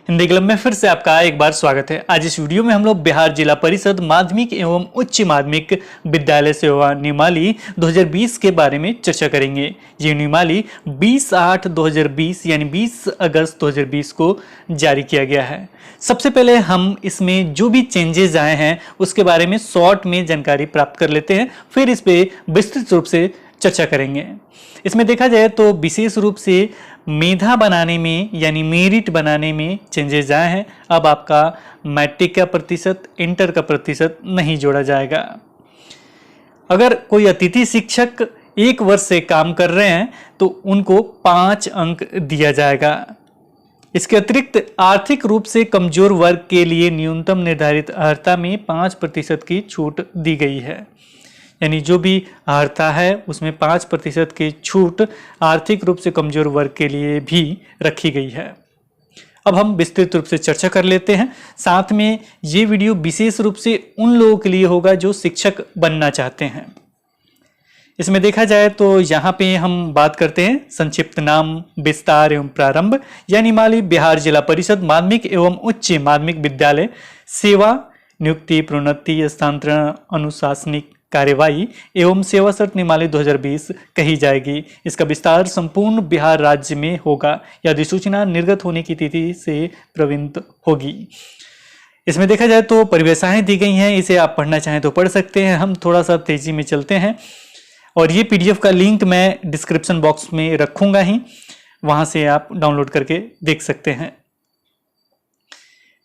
Hindi club में फिर से आपका एक बार स्वागत है। आज इस वीडियो में हम लोग बिहार जिला परिषद माध्यमिक एवं उच्च माध्यमिक विद्यालय सेवा नियमावली 2020 के बारे में चर्चा करेंगे। ये नियमावली 20/8/2020 यानी 20 अगस्त 2020 को जारी किया गया है। सबसे पहले हम इसमें जो भी चेंजेस आए हैं उसके बारे में शॉर्ट में जानकारी प्राप्त कर लेते हैं, फिर इस पे विस्तृत रूप से चर्चा करेंगे। इसमें देखा जाए तो विशेष रूप से मेधा बनाने में यानी मेरिट बनाने में चेंजेस आए हैं। अब आपका मैट्रिक का प्रतिशत, इंटर का प्रतिशत नहीं जोड़ा जाएगा। अगर कोई अतिथि शिक्षक 1 वर्ष से काम कर रहे हैं तो उनको 5 अंक दिया जाएगा। इसके अतिरिक्त आर्थिक रूप से कमजोर वर्ग के लिए न्यूनतम निर्धारित अर्हता में 5% की छूट दी गई है। यानी जो भी अर्हता है उसमें 5% की छूट आर्थिक रूप से कमजोर वर्ग के लिए भी रखी गई है। अब हम विस्तृत रूप से चर्चा कर लेते हैं। साथ में ये वीडियो विशेष रूप से उन लोगों के लिए होगा जो शिक्षक बनना चाहते हैं। इसमें देखा जाए तो यहाँ पे हम बात करते हैं संक्षिप्त नाम, विस्तार एवं प्रारंभ। यानी नियमावली बिहार जिला परिषद माध्यमिक एवं उच्च माध्यमिक विद्यालय सेवा नियुक्ति, प्रोन्नति, हस्तांतरण, अनुशासनिक कार्यवाही एवं सेवा शर्त नियमावली 2020 कही जाएगी। इसका विस्तार संपूर्ण बिहार राज्य में होगा या अधिसूचना निर्गत होने की तिथि से प्रवृत्त होगी। इसमें देखा जाए तो परिभाषाएं दी गई हैं, इसे आप पढ़ना चाहें तो पढ़ सकते हैं। हम थोड़ा सा तेजी में चलते हैं और ये पीडीएफ का लिंक मैं डिस्क्रिप्शन बॉक्स में रखूंगा ही, वहां से आप डाउनलोड करके देख सकते हैं।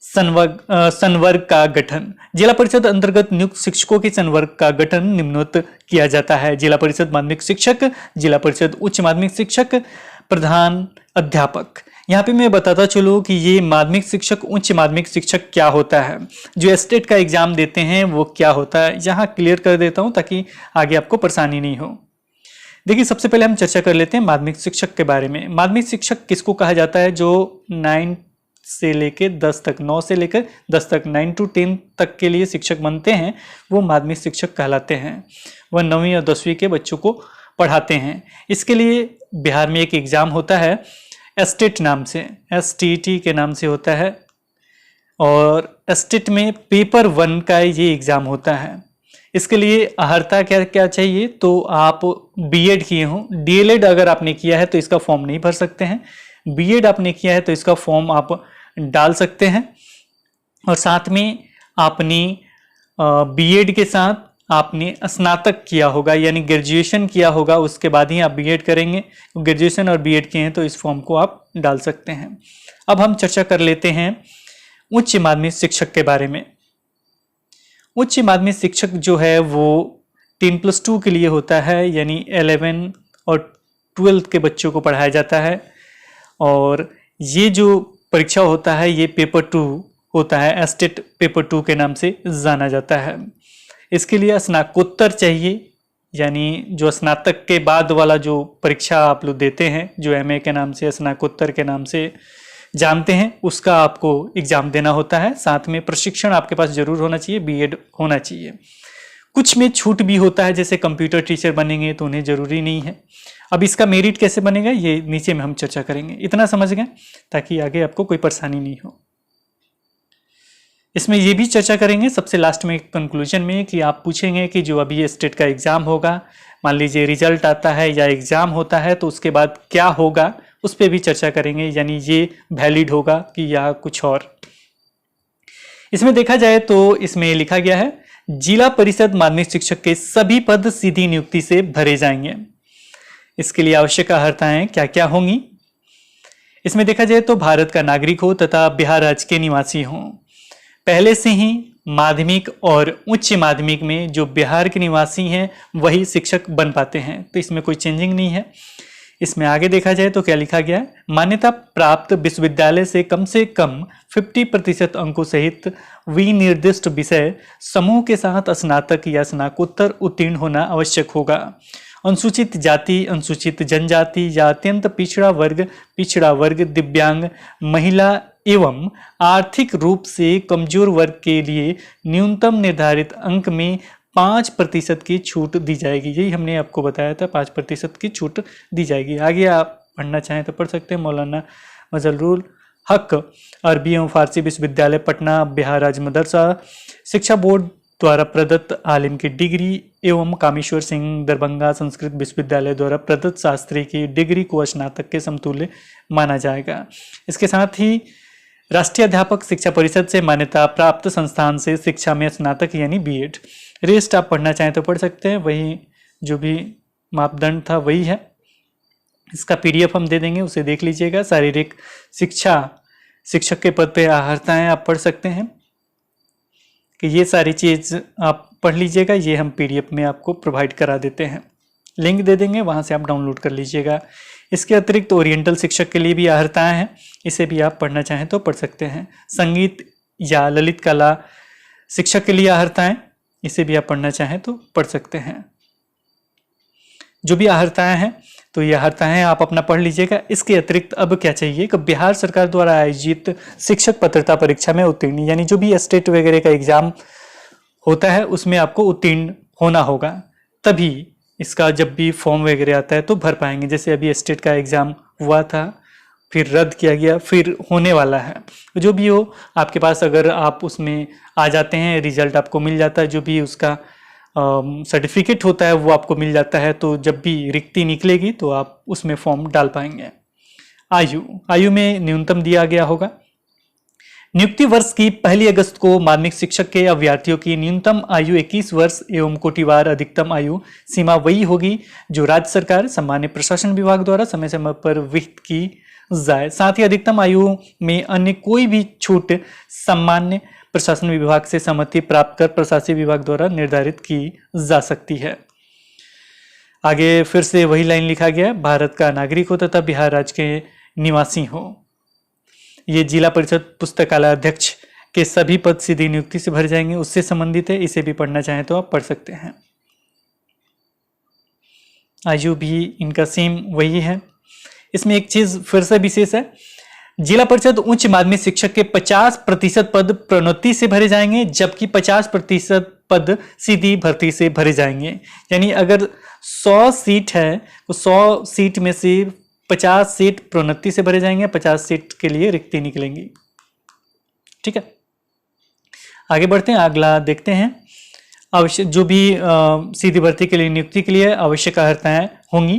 संवर्ग का गठन। जिला परिषद अंतर्गत नियुक्त शिक्षकों के संवर्ग का गठन निम्नलिखित किया जाता है। जिला परिषद माध्यमिक शिक्षक, जिला परिषद उच्च माध्यमिक शिक्षक, प्रधान अध्यापक। यहाँ पे मैं बताता चलूँ कि ये माध्यमिक शिक्षक, उच्च माध्यमिक शिक्षक क्या होता है, जो स्टेट का एग्जाम देते हैं वो क्या होता है, यहाँ क्लियर कर देता हूँ ताकि आगे आपको परेशानी नहीं हो। देखिए, सबसे पहले हम चर्चा कर लेते हैं माध्यमिक शिक्षक के बारे में। माध्यमिक शिक्षक किसको कहा जाता है? जो 9 से लेकर 10 तक, 9 से लेकर 10 तक, 9 to 10 तक के लिए शिक्षक बनते हैं, वो माध्यमिक शिक्षक कहलाते हैं। वह 9वीं और 10वीं के बच्चों को पढ़ाते हैं। इसके लिए बिहार में एक एग्जाम होता है एस्टेट नाम से, STT के नाम से होता है, और एस्टेट में पेपर 1 का ये एग्जाम होता है। इसके लिए अर्हता क्या क्या चाहिए? तो आप बीएड किए हों, डीएलएड अगर आपने किया है तो इसका फॉर्म नहीं भर सकते हैं, बीएड आपने किया है तो इसका फॉर्म आप डाल सकते हैं, और साथ में आपने बीएड के साथ आपने स्नातक किया होगा यानी ग्रेजुएशन किया होगा, उसके बाद ही आप बीएड करेंगे। ग्रेजुएशन और बीएड किए हैं तो इस फॉर्म को आप डाल सकते हैं। अब हम चर्चा कर लेते हैं उच्च माध्यमिक शिक्षक के बारे में। उच्च माध्यमिक शिक्षक जो है वो 10+2 के लिए होता है, यानी 11 और 12 के बच्चों को पढ़ाया जाता है। और ये जो परीक्षा होता है ये पेपर 2 होता है, एस्टेट पेपर 2 के नाम से जाना जाता है। इसके लिए स्नातकोत्तर चाहिए, यानी जो स्नातक के बाद वाला जो परीक्षा आप लोग देते हैं, जो एमए के नाम से, स्नातकोत्तर के नाम से जानते हैं, उसका आपको एग्जाम देना होता है। साथ में प्रशिक्षण आपके पास जरूर होना चाहिए, बीएड होना चाहिए। कुछ में छूट भी होता है, जैसे कंप्यूटर टीचर बनेंगे तो उन्हें जरूरी नहीं है। अब इसका मेरिट कैसे बनेगा ये नीचे में हम चर्चा करेंगे। इतना समझ गए ताकि आगे आपको कोई परेशानी नहीं हो। इसमें ये भी चर्चा करेंगे सबसे लास्ट में कंक्लूजन में कि आप पूछेंगे कि जो अभी स्टेट का एग्जाम होगा, मान लीजिए रिजल्ट आता है या एग्जाम होता है तो उसके बाद क्या होगा, उस पर भी चर्चा करेंगे। यानी ये वैलिड होगा कि या कुछ और। इसमें देखा जाए तो इसमें लिखा गया है जिला परिषद माध्यमिक शिक्षक के सभी पद सीधी नियुक्ति से भरे जाएंगे। इसके लिए आवश्यक अर्हताएं क्या क्या होंगी? इसमें देखा जाए तो भारत का नागरिक हो तथा बिहार राज्य के निवासी हो। पहले से ही माध्यमिक और उच्च माध्यमिक में जो बिहार के निवासी हैं वही शिक्षक बन पाते हैं, तो इसमें कोई चेंजिंग नहीं है। इसमें आगे देखा जाए तो क्या लिखा गया है, मान्यता प्राप्त विश्वविद्यालय से कम 50% अंकों सहित विनिर्दिष्ट विषय समूह के साथ स्नातक या स्नातकोत्तर उत्तीर्ण होना आवश्यक होगा। अनुसूचित जाति, अनुसूचित जनजाति या अत्यंत पिछड़ा वर्ग, दिव्यांग, महिला एवं आर्थिक रूप से कमजोर वर्ग के लिए न्यूनतम निर्धारित अंक में 5% की छूट दी जाएगी। यही हमने आपको बताया था, 5% की छूट दी जाएगी। आगे आप पढ़ना चाहें तो पढ़ सकते हैं। मौलाना फजल हक अरबी एवं फारसी विश्वविद्यालय पटना बिहार राज्य मदरसा शिक्षा बोर्ड द्वारा प्रदत्त आलिम की डिग्री एवं कामेश्वर सिंह दरभंगा संस्कृत विश्वविद्यालय द्वारा प्रदत्त शास्त्री की डिग्री को स्नातक के समतुल्य माना जाएगा। इसके साथ ही राष्ट्रीय अध्यापक शिक्षा परिषद से मान्यता प्राप्त संस्थान से शिक्षा में स्नातक यानी बीएड। रेस्ट आप पढ़ना चाहें तो पढ़ सकते हैं, वही जो भी मापदंड था वही है। इसका पीडीएफ हम दे देंगे, उसे देख लीजिएगा। शारीरिक शिक्षा शिक्षक के पद पे अर्हताएं आप पढ़ सकते हैं कि ये सारी चीज आप पढ़ लीजिएगा। ये हम पीडीएफ में आपको प्रोवाइड करा देते हैं, लिंक दे देंगे, वहां से आप डाउनलोड कर लीजिएगा। इसके अतिरिक्त ओरिएंटल शिक्षक के लिए भी अर्हताएं हैं, इसे भी आप पढ़ना चाहें तो पढ़ सकते हैं। संगीत या ललित कला शिक्षक के लिए अर्हताएं, इसे भी आप पढ़ना चाहें तो पढ़ सकते हैं। जो भी अर्हताएं हैं तो ये अर्हताएं आप अपना पढ़ लीजिएगा। इसके अतिरिक्त अब क्या चाहिए कि बिहार सरकार द्वारा आयोजित शिक्षक पात्रता परीक्षा में उत्तीर्ण, यानी जो भी स्टेट वगैरह का एग्जाम होता है उसमें आपको उत्तीर्ण होना होगा, तभी इसका जब भी फॉर्म वगैरह आता है तो भर पाएंगे। जैसे अभी स्टेट का एग्जाम हुआ था, फिर रद्द किया गया, फिर होने वाला है। जो भी हो आपके पास, अगर आप उसमें आ जाते हैं, रिजल्ट आपको मिल जाता है, जो भी उसका सर्टिफिकेट होता है वो आपको मिल जाता है, तो जब भी रिक्ति निकलेगी तो आप उसमें फॉर्म डाल पाएंगे। आयु में न्यूनतम दिया गया होगा। नियुक्ति वर्ष की 1 अगस्त को माध्यमिक शिक्षक के अभ्यर्थियों की न्यूनतम आयु 21 वर्ष एवं कोटिवार अधिकतम आयु सीमा वही होगी जो राज्य सरकार सामान्य प्रशासन विभाग द्वारा समय समय पर विहित की जाए। साथ ही अधिकतम आयु में अन्य कोई भी छूट सामान्य प्रशासन विभाग से सहमति प्राप्त कर प्रशासनिक विभाग द्वारा निर्धारित की जा सकती है। आगे फिर से वही लाइन लिखा गया है, भारत का नागरिक हो तथा बिहार राज्य के निवासी हो। ये जिला परिषद पुस्तकालय अध्यक्ष के सभी पद सीधी नियुक्ति से भर जाएंगे, उससे संबंधित है। इसे भी पढ़ना चाहें तो आप पढ़ सकते हैं। आयु भी इनका सेम वही है। इसमें एक चीज फिर से विशेष है, जिला परिषद उच्च माध्यमिक शिक्षक के 50% पद प्रोन्नति से भरे जाएंगे, जबकि 50% पद सीधी भर्ती से भरे जाएंगे। यानी अगर 100 सीट है तो 100 सीट में से 50 सीट प्रोन्नति से भरे जाएंगे, 50 सीट के लिए रिक्ति निकलेंगी। ठीक है, आगे बढ़ते हैं, अगला देखते हैं। आवश्यक जो भी सीधी भर्ती के लिए नियुक्ति के लिए आवश्यक अर्हताएं होंगी,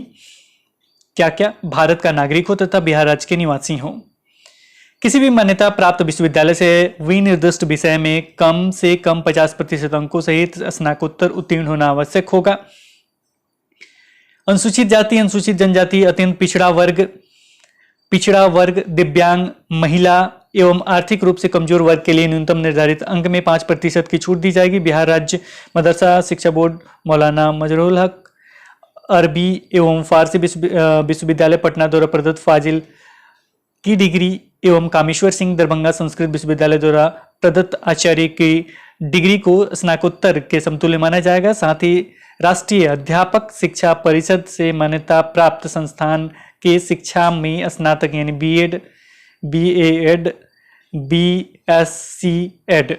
क्या क्या? भारत का नागरिक हो तथा बिहार राज्य के निवासी हो, किसी भी मान्यता प्राप्त विश्वविद्यालय से विनिर्दिष्ट विषय में कम से कम 50% अंकों सहित स्नातकोत्तर उत्तीर्ण होना आवश्यक होगा। अनुसूचित जाति, अनुसूचित जनजाति, अत्यंत पिछड़ा वर्ग, दिव्यांग, महिला एवं आर्थिक रूप से कमजोर वर्ग के लिए न्यूनतम निर्धारित अंक में 5% की छूट दी जाएगी। बिहार राज्य मदरसा शिक्षा बोर्ड मौलाना मजरूल हक अरबी एवं फारसी विश्वविद्यालय पटना द्वारा प्रदत्त फाजिल की डिग्री एवं कामेश्वर सिंह दरभंगा संस्कृत विश्वविद्यालय द्वारा प्रदत्त आचार्य की डिग्री को स्नातकोत्तर के समतुल्य माना जाएगा। साथ ही राष्ट्रीय अध्यापक शिक्षा परिषद से मान्यता प्राप्त संस्थान के शिक्षा में स्नातक यानी बीएड, बीएड, बीएससी एड,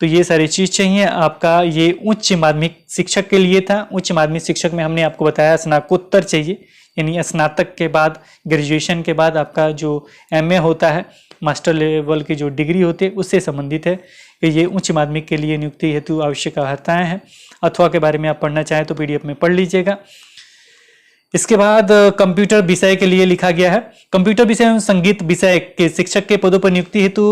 तो ये सारी चीज चाहिए आपका। ये उच्च माध्यमिक शिक्षक के लिए था। उच्च माध्यमिक शिक्षक में हमने आपको बताया स्नातकोत्तर चाहिए, यानी स्नातक के बाद, ग्रेजुएशन के बाद आपका जो एमए होता है, मास्टर लेवल की जो डिग्री होती है, उससे संबंधित है कि ये उच्च माध्यमिक के लिए नियुक्ति हेतु आवश्यक अर्हताएं हैं। अथवा के बारे में आप पढ़ना चाहें तो पीडीएफ में पढ़ लीजिएगा। इसके बाद कंप्यूटर विषय के लिए लिखा गया है, कंप्यूटर विषय एवं संगीत विषय के शिक्षक के पदों पर नियुक्ति हेतु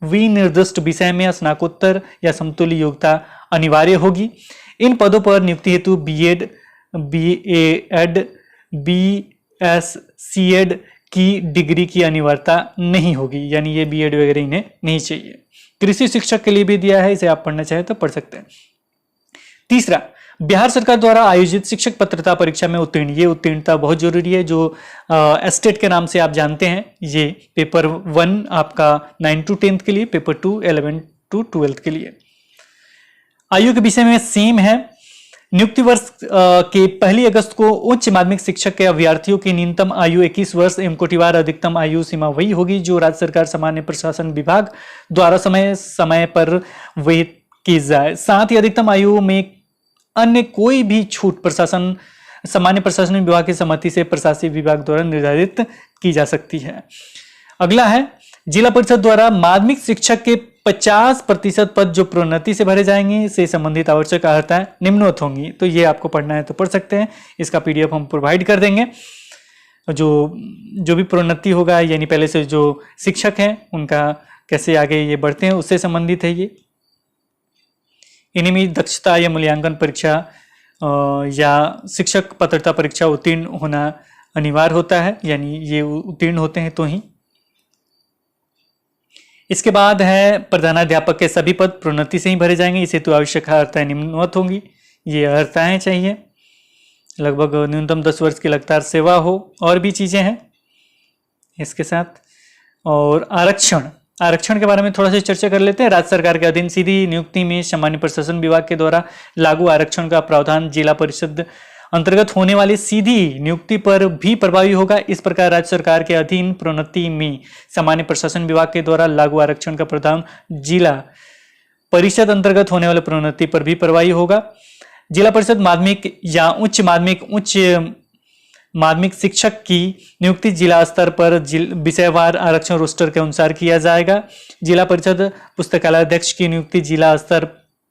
विनिर्दिष्ट विषय में स्नातकोत्तर या समतुल्य योग्यता अनिवार्य होगी। इन पदों पर नियुक्ति हेतु बीएड, बीएड, बीएससीएड की डिग्री की अनिवार्यता नहीं होगी, यानी ये बीएड वगैरह इन्हें नहीं चाहिए। कृषि शिक्षक के लिए भी दिया है, इसे आप पढ़ना चाहें तो पढ़ सकते हैं। तीसरा, बिहार सरकार द्वारा आयोजित शिक्षक पात्रता परीक्षा में उत्तीर्ण, ये उत्तीर्णता बहुत जरूरी है। जो एस्टेट के नाम से आप जानते हैं, ये पेपर 1 आपका 9 to 10 के लिए, पेपर 2 11 to 12 के लिए। आयु के विषय में सेम है। नियुक्ति वर्ष के 1 अगस्त को उच्च माध्यमिक शिक्षक के अभ्यर्थियों की न्यूनतम आयु 21 वर्ष एवं कोटिवार अधिकतम आयु सीमा वही होगी जो राज्य सरकार सामान्य प्रशासन विभाग द्वारा समय समय पर विहित की जाए। साथ ही अधिकतम आयु में अन्य कोई भी छूट प्रशासन सामान्य प्रशासन विभाग की सहमति से प्रशासनिक विभाग द्वारा निर्धारित की जा सकती है। अगला है जिला परिषद द्वारा माध्यमिक शिक्षक के 50% पद जो प्रोन्नति से भरे जाएंगे से संबंधित आवश्यक अर्हताएं निम्नवत होंगी। तो ये आपको पढ़ना है तो पढ़ सकते हैं, इसका पीडीएफ हम प्रोवाइड कर देंगे। जो भी प्रोन्नति होगा यानी पहले से जो शिक्षक हैं उनका कैसे आगे ये बढ़ते हैं उससे संबंधित है ये। इन्हीं में दक्षता या मूल्यांकन परीक्षा या शिक्षक पात्रता परीक्षा उत्तीर्ण होना अनिवार्य होता है, यानी ये उत्तीर्ण होते हैं तो ही। इसके बाद है प्रधानाध्यापक के सभी पद प्रोन्नति से ही भरे जाएंगे, इसे तो आवश्यक अर्हताएं निम्नवत होंगी। ये अर्हताएं चाहिए, लगभग न्यूनतम 10 वर्ष की लगातार सेवा हो, और भी चीजें हैं इसके साथ। और आरक्षण के बारे में थोड़ा सा चर्चा कर लेते हैं। राज्य सरकार के अधीन सीधी नियुक्ति में सामान्य प्रशासन विभाग के द्वारा लागू आरक्षण का प्रावधान जिला परिषद अंतर्गत होने वाली सीधी नियुक्ति पर भी प्रभावी होगा। इस प्रकार राज्य सरकार के अधीन प्रोन्नति में सामान्य प्रशासन विभाग के द्वारा लागू आरक्षण का प्रावधान जिला परिषद अंतर्गत होने वाले प्रोन्नति पर भी प्रभावी होगा। जिला परिषद माध्यमिक या उच्च माध्यमिक शिक्षक की नियुक्ति जिला स्तर पर विषयवार आरक्षण रोस्टर के अनुसार किया जाएगा। जिला परिषद पुस्तकालय अध्यक्ष की नियुक्ति जिला स्तर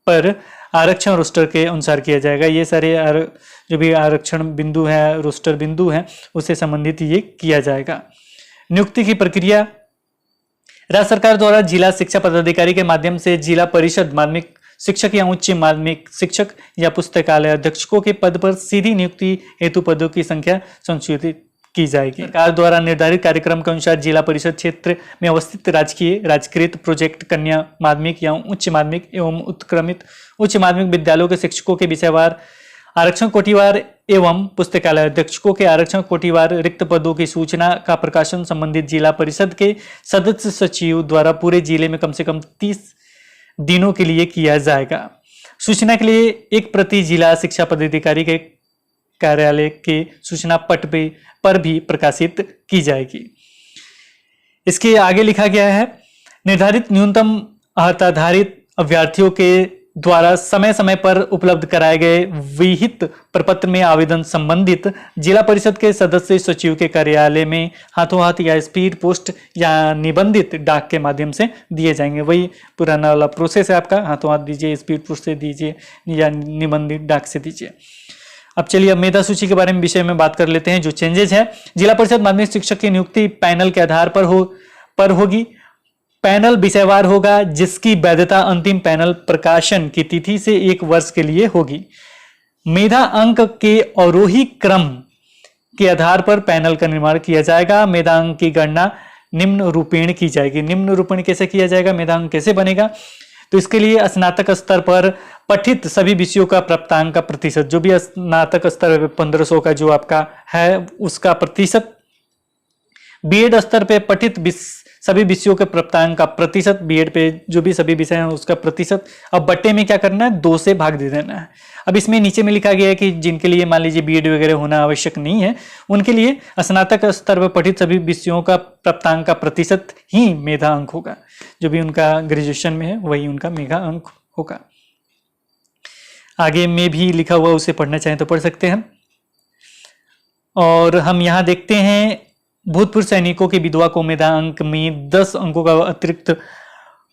पर आरक्षण रोस्टर के अनुसार किया जाएगा। ये सारे जो भी आरक्षण बिंदु है, रोस्टर बिंदु है, उससे संबंधित ये किया जाएगा। नियुक्ति की प्रक्रिया राज्य सरकार द्वारा जिला शिक्षा पदाधिकारी के माध्यम से जिला परिषद माध्यमिक शिक्षक या उच्च माध्यमिक शिक्षक या पुस्तकालय अध्यक्षकों के पद पर सीधी नियुक्ति हेतु पदों की संख्या संशोधित की जाएगी। सरकार द्वारा निर्धारित कार्यक्रम के अनुसार जिला परिषद क्षेत्र में अवस्थित राजकृत प्रोजेक्ट कन्या माध्यमिक या उच्च माध्यमिक एवं उत्क्रमित उच्च माध्यमिक विद्यालयों के शिक्षकों के विषयवार आरक्षण कोटिवार एवं पुस्तकालय अध्यक्षकों के आरक्षण कोटिवार रिक्त पदों की सूचना का प्रकाशन संबंधित जिला परिषद के सदस्य सचिव द्वारा पूरे जिले में कम से कम 30 दिनों के लिए किया जाएगा। सूचना के लिए एक प्रति जिला शिक्षा पदाधिकारी के कार्यालय के सूचना पट पर भी प्रकाशित की जाएगी। इसके आगे लिखा गया है, निर्धारित न्यूनतम अर्हताधारित अभ्यर्थियों के द्वारा समय समय पर उपलब्ध कराए गए विहित प्रपत्र में आवेदन संबंधित जिला परिषद के सदस्य सचिव के कार्यालय में हाथों हाथ या स्पीड पोस्ट या निबंधित डाक के माध्यम से दिए जाएंगे। वही पुराना वाला प्रोसेस है आपका, हाथों हाथ दीजिए, स्पीड पोस्ट से दीजिए या निबंधित डाक से दीजिए। अब चलिए अब मेधा सूची के बारे में विषय में बात कर लेते हैं। जो चेंजेस है, जिला परिषद माध्यमिक शिक्षक की नियुक्ति पैनल के आधार पर होगी। पैनल विषयवार होगा जिसकी वैधता अंतिम पैनल प्रकाशन की तिथि से 1 वर्ष के लिए होगी। मेधा अंक के अवरोही क्रम के आधार पर पैनल का निर्माण किया जाएगा। मेधा अंक की गणना निम्न रूपेण की जाएगी। निम्न रूपेण कैसे किया जाएगा, मेधा अंक कैसे बनेगा? तो इसके लिए स्नातक स्तर पर पठित सभी विषयों का प्राप्तांक का प्रतिशत, जो भी स्नातक स्तर 1500 का जो आपका है उसका प्रतिशत, बीएड स्तर पे पठित सभी विषयों के प्राप्तांक का प्रतिशत, बीएड पे जो भी सभी विषय हैं उसका प्रतिशत। अब बट्टे में क्या करना है, 2 से भाग दे देना है। अब इसमें नीचे में लिखा गया है कि जिनके लिए मान लीजिए बीएड वगैरह होना आवश्यक नहीं है, उनके लिए स्नातक स्तर पर पठित सभी विषयों का प्राप्तांक का प्रतिशत ही मेधा अंक होगा। जो भी उनका ग्रेजुएशन में है वही उनका मेधा अंक होगा। आगे में भी लिखा हुआ, उसे पढ़ना चाहें तो पढ़ सकते हैं। और हम यहाँ देखते हैं भूतपूर्व सैनिकों के विधवा को मेधा अंक में 10 अंकों का अतिरिक्त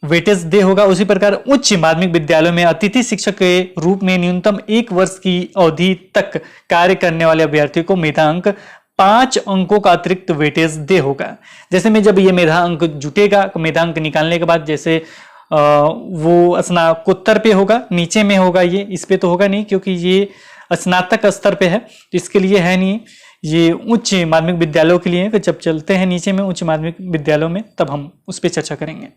वेटेज दे होगा। उसी प्रकार उच्च माध्यमिक विद्यालयों में अतिथि शिक्षक के रूप में न्यूनतम 1 वर्ष की अवधि तक कार्य करने वाले अभ्यर्थी को मेधा अंक 5 अंकों का अतिरिक्त वेटेज दे होगा। जैसे में जब ये मेधा अंक जुटेगा, मेधा अंक निकालने के बाद जैसे वो स्नातकोत्तर पे होगा, नीचे में होगा, ये इस पे तो होगा नहीं क्योंकि ये स्नातक स्तर पे है, तो इसके लिए है नहीं। ये उच्च माध्यमिक विद्यालयों के लिए, जब चलते हैं नीचे में उच्च माध्यमिक विद्यालयों में तब हम उस पर चर्चा करेंगे।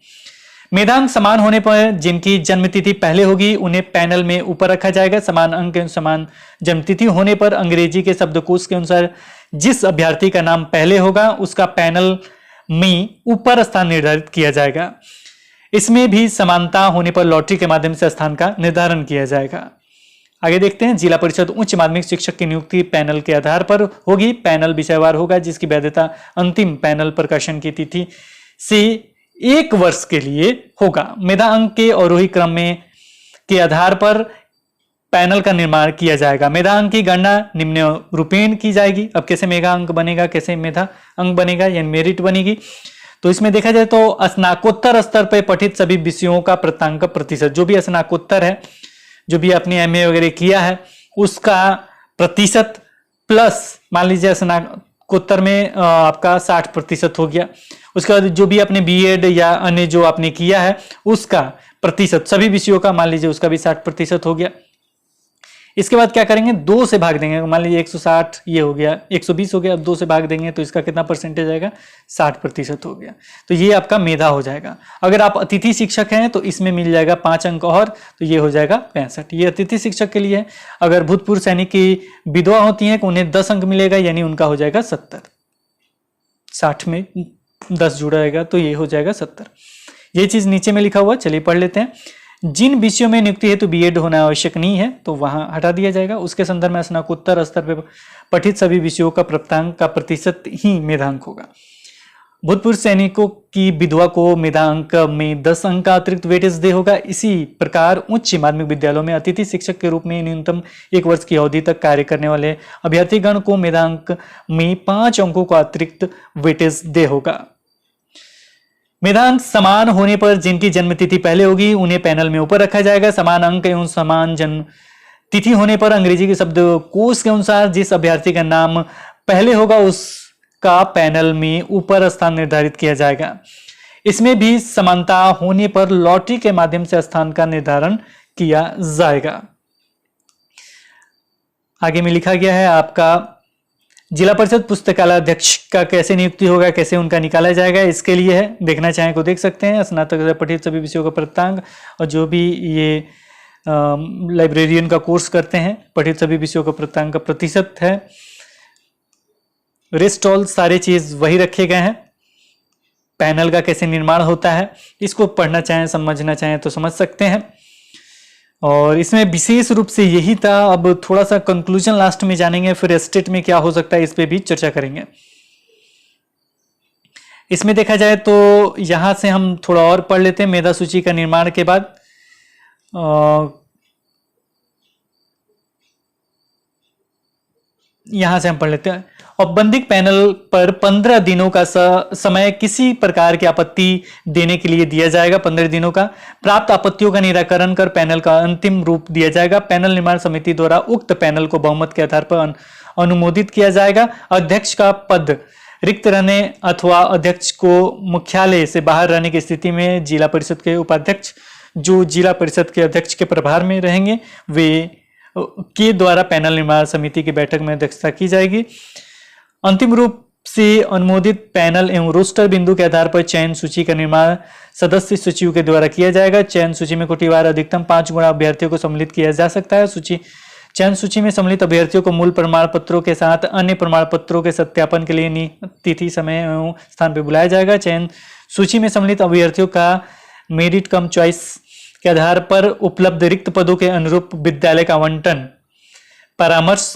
मेधांक समान होने पर जिनकी जन्मतिथि पहले होगी उन्हें पैनल में ऊपर रखा जाएगा। समान अंक समान जन्मतिथि होने पर अंग्रेजी के शब्दकोश के अनुसार जिस अभ्यर्थी का नाम पहले होगा उसका पैनल में ऊपर स्थान निर्धारित किया जाएगा। इसमें भी समानता होने पर लॉटरी के माध्यम से स्थान का निर्धारण किया जाएगा। आगे देखते हैं, जिला परिषद उच्च माध्यमिक शिक्षक की नियुक्ति पैनल के आधार पर होगी। पैनल विषयवार होगा जिसकी वैधता अंतिम पैनल प्रकाशन की तिथि से 1 वर्ष के लिए होगा। मेधा अंक के अवरोही क्रम में के आधार पर पैनल का निर्माण किया जाएगा। मेधा अंक की गणना निम्न रूपेण की जाएगी। अब कैसे मेधा अंक बनेगा, कैसे मेधा अंक बनेगा, यानी मेरिट बनेगी। तो इसमें देखा जाए तो स्नातकोत्तर स्तर पर पठित सभी विषयों का प्राप्तांक प्रतिशत, जो भी स्नातकोत्तर है, जो भी आपने एमए वगैरह किया है उसका प्रतिशत प्लस मान लीजिए स्नातकोत्तर में आपका 60% हो गया। उसके बाद जो भी आपने बीएड या अन्य जो आपने किया है उसका प्रतिशत सभी विषयों का मान लीजिए उसका भी 60% हो गया। इसके बाद क्या करेंगे, 2 से भाग देंगे। मान लीजिए 160 ये हो गया, 120 हो गया, अब 2 से भाग देंगे तो इसका कितना परसेंटेज आएगा, 60% हो गया। तो ये आपका मेधा हो जाएगा। अगर आप अतिथि शिक्षक हैं तो इसमें मिल जाएगा 5 अंक और, तो ये हो जाएगा 65। ये अतिथि शिक्षक के लिए है। अगर भूतपूर्व सैनिक की विधवा होती है उन्हें 10 अंक मिलेगा, यानी उनका हो जाएगा 70। 60 में 10 जुड़ा रहेगा तो ये हो जाएगा 70। ये चीज नीचे में लिखा हुआ, चलिए पढ़ लेते हैं। जिन विषयों में नियुक्ति हेतु बीएड होना आवश्यक नहीं है तो वहां हटा दिया जाएगा। उसके संदर्भ में स्नातकोत्तर स्तर पर पठित सभी विषयों का प्राप्तांक का प्रतिशत ही मेधांक होगा। भूतपूर्व सैनिकों की विधवा को मेधांक में 10 अंक का अतिरिक्त वेटेज दे होगा। इसी प्रकार उच्च माध्यमिक विद्यालयों में अतिथि शिक्षक के रूप में न्यूनतम 1 वर्ष की अवधि तक कार्य करने वाले अभ्यर्थीगण को मेधांक में 5 अंकों का अतिरिक्त वेटेज दे होगा। मेधांक समान होने पर जिनकी जन्म तिथि पहले होगी उन्हें पैनल में ऊपर रखा जाएगा। समान अंक एवं समान जन्म तिथि होने पर अंग्रेजी के शब्द कोश के अनुसार जिस अभ्यर्थी का नाम पहले होगा उसका पैनल में ऊपर स्थान निर्धारित किया जाएगा। इसमें भी समानता होने पर लॉटरी के माध्यम से स्थान का निर्धारण किया जाएगा। आगे में लिखा गया है आपका जिला परिषद पुस्तकालय अध्यक्ष का कैसे नियुक्ति होगा, कैसे उनका निकाला जाएगा, इसके लिए है, देखना चाहें को देख सकते हैं। स्नातक पठित सभी विषयों का प्राप्तांक और जो भी ये लाइब्रेरियन का कोर्स करते हैं पठित सभी विषयों का प्राप्तांक का प्रतिशत है। रेस्ट ऑल सारे चीज वही रखे गए हैं। पैनल का कैसे निर्माण होता है इसको पढ़ना चाहें समझना चाहें तो समझ सकते हैं। और इसमें विशेष रूप से यही था। अब थोड़ा सा कंक्लूजन लास्ट में जानेंगे, फिर स्टेट में क्या हो सकता है इस पे भी चर्चा करेंगे। इसमें देखा जाए तो यहां से हम थोड़ा और पढ़ लेते हैं। मेधा सूची का निर्माण के बाद यहां से हम पढ़ लेते हैं। औपबंधिक पैनल पर 15 दिनों का समय किसी प्रकार की आपत्ति देने के लिए दिया जाएगा। 15 दिनों का प्राप्त आपत्तियों का निराकरण कर पैनल का अंतिम रूप दिया जाएगा। पैनल निर्माण समिति द्वारा उक्त पैनल को बहुमत के आधार पर अनुमोदित किया जाएगा। अध्यक्ष का पद रिक्त रहने अथवा अध्यक्ष को मुख्यालय से बाहर रहने की स्थिति में जिला परिषद के उपाध्यक्ष जो जिला परिषद के अध्यक्ष के प्रभार में रहेंगे वे के द्वारा पैनल निर्माण समिति की बैठक में अध्यक्षता की जाएगी। अंतिम रूप से अनुमोदित पैनल एवं रोस्टर बिंदु के आधार पर चयन सूची का निर्माण सदस्य सचिव के द्वारा किया जाएगा। चयन सूची में कोटिवार अधिकतम 5 गुना अभ्यर्थियों को सम्मिलित किया जा सकता है। चयन सूची में सम्मिलित अभ्यर्थियों को मूल प्रमाण पत्रों के साथ अन्य प्रमाण पत्रों के सत्यापन के लिए तिथि समय एवं स्थान पर बुलाया जाएगा। चयन सूची में सम्मिलित अभ्यर्थियों का मेरिट कम चॉइस के आधार पर उपलब्ध रिक्त पदों के अनुरूप विद्यालय का आवंटन परामर्श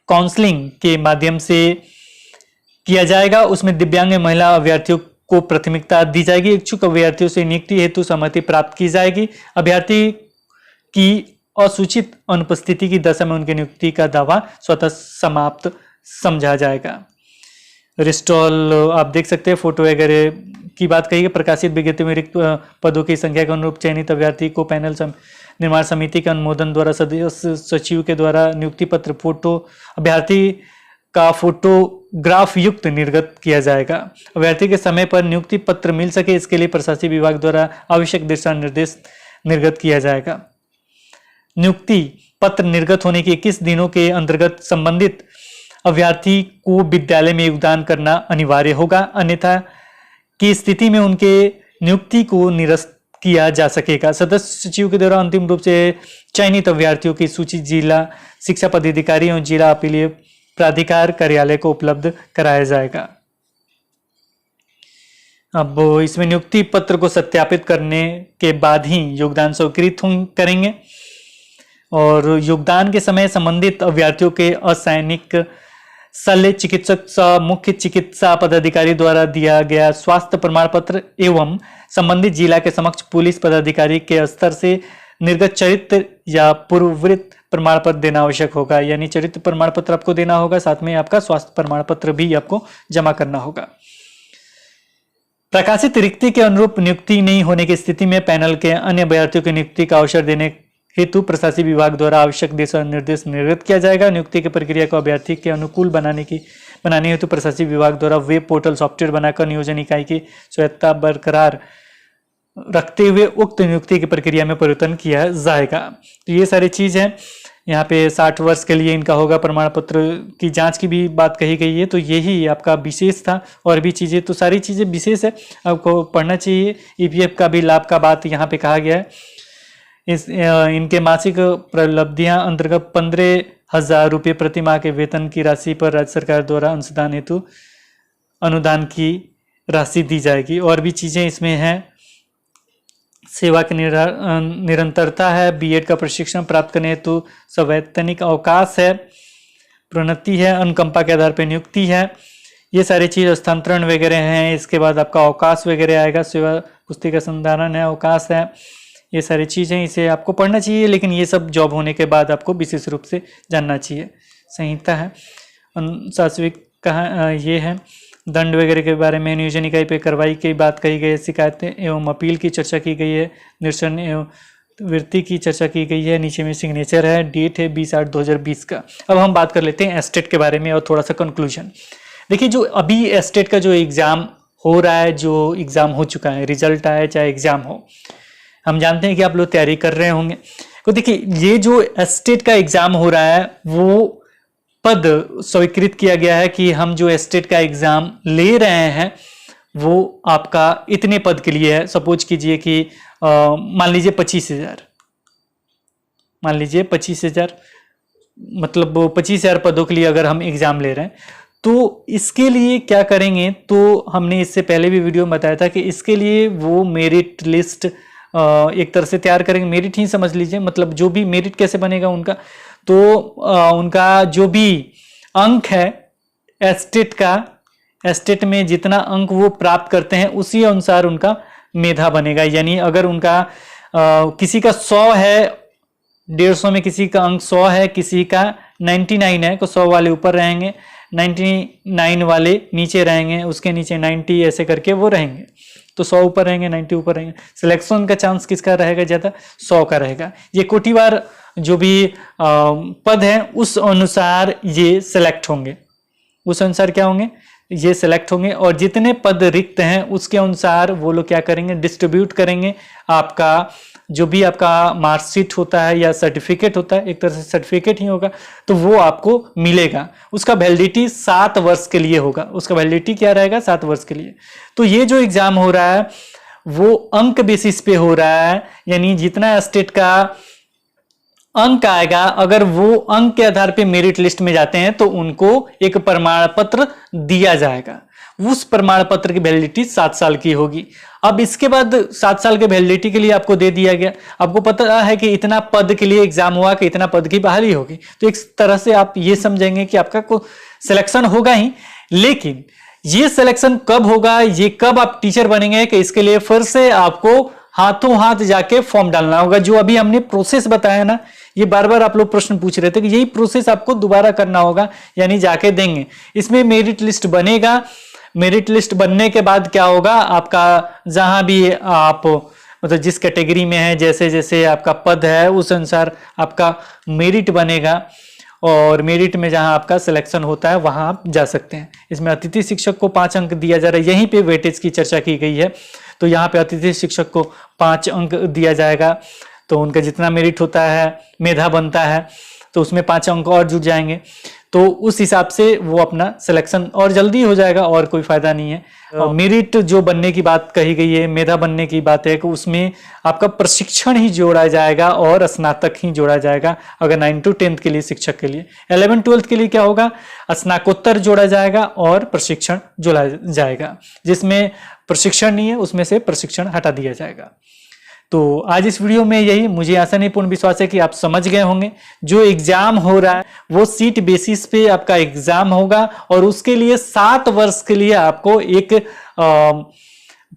काउंसलिंग के माध्यम से किया जाएगा। उसमें दिव्यांग महिला अभ्यर्थियों को प्राथमिकता दी जाएगी। इच्छुक अभ्यर्थियों से नियुक्ति हेतु सहमति प्राप्त की जाएगी। अभ्यर्थी की असूचित अनुपस्थिति की दशा में उनकी नियुक्ति का दावा स्वतः समाप्त समझा जाएगा। रिस्टॉल आप देख सकते हैं फोटो वगैरह की बात कही है। प्रकाशित विज्ञप्ति में रिक्त पदों की संख्या के अनुरूप चयनित अभ्यर्थी को पैनल निर्माण समिति के अनुमोदन द्वारा सदस्य सचिव के द्वारा नियुक्ति पत्र फोटो अभ्यर्थी का फोटोग्राफ युक्त निर्गत किया जाएगा। अभ्यर्थी के समय पर नियुक्ति पत्र मिल सके इसके लिए प्रशासनिक विभाग द्वारा आवश्यक दिशा निर्देश निर्गत किया जाएगा। नियुक्ति पत्र निर्गत होने के 21 दिनों के अंतर्गत संबंधित अभ्यर्थी को विद्यालय में योगदान करना अनिवार्य होगा, अन्यथा की स्थिति में उनके नियुक्ति को निरस्त किया जा सकेगा। सदस्य सचिव के द्वारा अंतिम रूप से चयनित अभ्यर्थियों की सूची जिला शिक्षा पदाधिकारी और जिला अपीलीय प्राधिकार कार्यालय को उपलब्ध कराया जाएगा। अब इसमें नियुक्ति पत्र को सत्यापित करने के बाद ही योगदान स्वीकृत करेंगे और योगदान के समय संबंधित अभ्यर्थियों के असैनिक शल्य चिकित्सक सह मुख्य चिकित्सा पदाधिकारी द्वारा दिया गया स्वास्थ्य प्रमाण पत्र एवं संबंधित जिला के समक्ष पुलिस पदाधिकारी के स्तर से निर्गत चरित्र या पूर्ववृत्त प्रमाण पत्र देना आवश्यक होगा। यानी चरित्र प्रमाण पत्र आपको देना होगा, साथ में आपका स्वास्थ्य प्रमाण पत्र भी आपको जमा करना होगा। प्रकाशित रिक्ति के अनुरूप नियुक्ति नहीं होने की स्थिति में पैनल के अन्य अभ्यर्थियों की नियुक्ति का अवसर देने हेतु प्रशासनिक विभाग द्वारा आवश्यक दिशा निर्देश निर्गत किया जाएगा। नियुक्ति की प्रक्रिया को अभ्यर्थी के अनुकूल बनाने हेतु प्रशासनिक विभाग द्वारा वेब पोर्टल सॉफ्टवेयर बनाकर नियोजन इकाई की स्वायत्तता बरकरार रखते हुए उक्त नियुक्ति की प्रक्रिया में परिवर्तन किया जाएगा। तो ये सारी चीज है। यहाँ पे 60 वर्ष के लिए इनका होगा। प्रमाण पत्र की जांच की भी बात कही गई है। तो यही आपका विशेष था। और भी चीजें, तो सारी चीजें विशेष है, आपको पढ़ना चाहिए। ईपीएफ का भी लाभ का बात यहाँ पे कहा गया है। इनके मासिक प्रलब्धियां अंतर्गत 15,000 रुपये प्रति माह के वेतन की राशि पर राज्य सरकार द्वारा अंशदान हेतु अनुदान की राशि दी जाएगी। और भी चीजें इसमें हैं। सेवा की निरंतरता है। बीएड का प्रशिक्षण प्राप्त करने हेतु सवैतनिक अवकाश है। प्रोन्नति है। अनुकंपा के आधार पर नियुक्ति है। ये सारी चीज हस्तांतरण वगैरह हैं। इसके बाद आपका अवकाश वगैरह आएगा। सेवा पुस्तिका संधारण है, अवकाश है, ये सारी चीजें, इसे आपको पढ़ना चाहिए। लेकिन ये सब जॉब होने के बाद आपको विशेष रूप से जानना चाहिए। संहिता है। अनुशासनिक कहा ये है। दंड वगैरह के बारे में नियोजन इकाई पे कार्रवाई की बात कही गई है। शिकायतें एवं अपील की चर्चा की गई है। निरसन एवं वृत्ति की चर्चा की गई है। नीचे में सिग्नेचर है। डेट है 20/8/2020 का। अब हम बात कर लेते हैं एस्टेट के बारे में और थोड़ा सा कंक्लूजन। देखिए, जो अभी एस्टेट का जो एग्जाम हो रहा है, जो एग्जाम हो चुका है, रिजल्ट आया चाहे एग्जाम हो, हम जानते हैं कि आप लोग तैयारी कर रहे होंगे। तो देखिए, ये जो एस्टेट का एग्जाम हो रहा है, वो पद स्वीकृत किया गया है कि हम जो एस्टेट का एग्जाम ले रहे हैं वो आपका इतने पद के लिए है। सपोज कीजिए कि मान लीजिए 25,000, मान लीजिए 25,000, मतलब 25,000 पदों के लिए अगर हम एग्जाम ले रहे हैं, तो इसके लिए क्या करेंगे, तो हमने इससे पहले भी वीडियो में बताया था कि इसके लिए वो मेरिट लिस्ट एक तरह से तैयार करेंगे। मेरिट ही समझ लीजिए, मतलब जो भी मेरिट कैसे बनेगा उनका, तो उनका जो भी अंक है एस्टेट का, एस्टेट में जितना अंक वो प्राप्त करते हैं उसी अनुसार उनका मेधा बनेगा। यानी अगर उनका किसी का 100 है, 150 में किसी का अंक 100 है, किसी का 99 है, तो 100 वाले ऊपर रहेंगे, 99 वाले नीचे रहेंगे, उसके नीचे 90, ऐसे करके वो रहेंगे। तो 100 ऊपर रहेंगे, 90 ऊपर रहेंगे। सिलेक्शन का चांस किसका रहेगा ज्यादा? 100 का रहेगा। ये कोटिवार जो भी पद हैं उस अनुसार ये सिलेक्ट होंगे, उस अनुसार क्या होंगे, ये सिलेक्ट होंगे। और जितने पद रिक्त हैं उसके अनुसार वो लोग क्या करेंगे, डिस्ट्रीब्यूट करेंगे। आपका जो भी आपका मार्कशीट होता है या सर्टिफिकेट होता है, एक तरह से सर्टिफिकेट ही होगा, तो वो आपको मिलेगा। उसका वैलिडिटी 7 वर्ष के लिए होगा। उसका वैलिडिटी क्या रहेगा? 7 वर्ष के लिए। तो ये जो एग्जाम हो रहा है वो अंक बेसिस पे हो रहा है। यानी जितना स्टेट का अंक आएगा, अगर वो अंक के आधार पे मेरिट लिस्ट में जाते हैं तो उनको एक प्रमाण पत्र दिया जाएगा। उस प्रमाण पत्र की वैलिडिटी 7 साल की होगी। अब इसके बाद 7 साल के वैलिडिटी के लिए आपको दे दिया गया, आपको पता है कि इतना पद के लिए एग्जाम हुआ, कि इतना पद की बहाली होगी, तो एक तरह से आप ये समझेंगे कि आपका को सिलेक्शन होगा ही। लेकिन ये सिलेक्शन कब होगा, ये कब आप टीचर बनेंगे, कि इसके लिए फिर से आपको हाथों हाथ जाके फॉर्म डालना होगा। जो अभी हमने प्रोसेस बताया ना, ये बार बार आप लोग प्रश्न पूछ रहे थे कि यही प्रोसेस आपको दोबारा करना होगा, यानी जाके देंगे। इसमें मेरिट लिस्ट बनेगा। मेरिट लिस्ट बनने के बाद क्या होगा, आपका जहां भी आप मतलब जिस कैटेगरी में है, जैसे जैसे आपका पद है उस अनुसार आपका मेरिट बनेगा। और मेरिट में जहां आपका सिलेक्शन होता है वहां आप जा सकते हैं। इसमें अतिथि शिक्षक को 5 अंक दिया जा रहा है। यहीं पे वेटेज की चर्चा की गई है। तो यहाँ पे अतिथि शिक्षक को 5 अंक दिया जाएगा। तो उनका जितना मेरिट होता है, मेधा बनता है, तो उसमें 5 अंक और जुड़ जाएंगे। तो उस हिसाब से वो अपना सिलेक्शन और जल्दी हो जाएगा, और कोई फायदा नहीं है। मेरिट जो बनने की बात कही गई है, मेधा बनने की बात है, कि उसमें आपका प्रशिक्षण ही जोड़ा जाएगा और स्नातक ही जोड़ा जाएगा। अगर 9 to 10 के लिए शिक्षक के लिए, 11-12 के लिए क्या होगा, स्नातकोत्तर जोड़ा जाएगा और प्रशिक्षण जोड़ा जाएगा। जिसमें प्रशिक्षण नहीं है उसमें से प्रशिक्षण हटा दिया जाएगा। तो आज इस वीडियो में यही, मुझे आशा नहीं पूर्ण विश्वास है कि आप समझ गए होंगे। जो एग्जाम हो रहा है वो सीट बेसिस पे आपका एग्जाम होगा, और उसके लिए 7 वर्ष के लिए आपको एक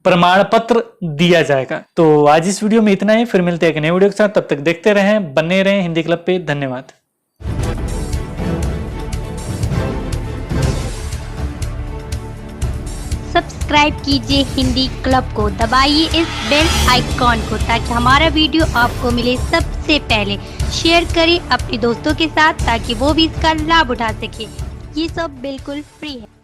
प्रमाण पत्र दिया जाएगा। तो आज इस वीडियो में इतना ही। फिर मिलते हैं एक नए वीडियो के साथ। तब तक देखते रहें, बने रहें हिंदी क्लब पे। धन्यवाद। सब्सक्राइब सब्सक्राइब कीजिए हिंदी क्लब को, दबाइए इस बेल आइकॉन को ताकि हमारा वीडियो आपको मिले सबसे पहले। शेयर करें अपने दोस्तों के साथ ताकि वो भी इसका लाभ उठा सके। ये सब बिल्कुल फ्री है।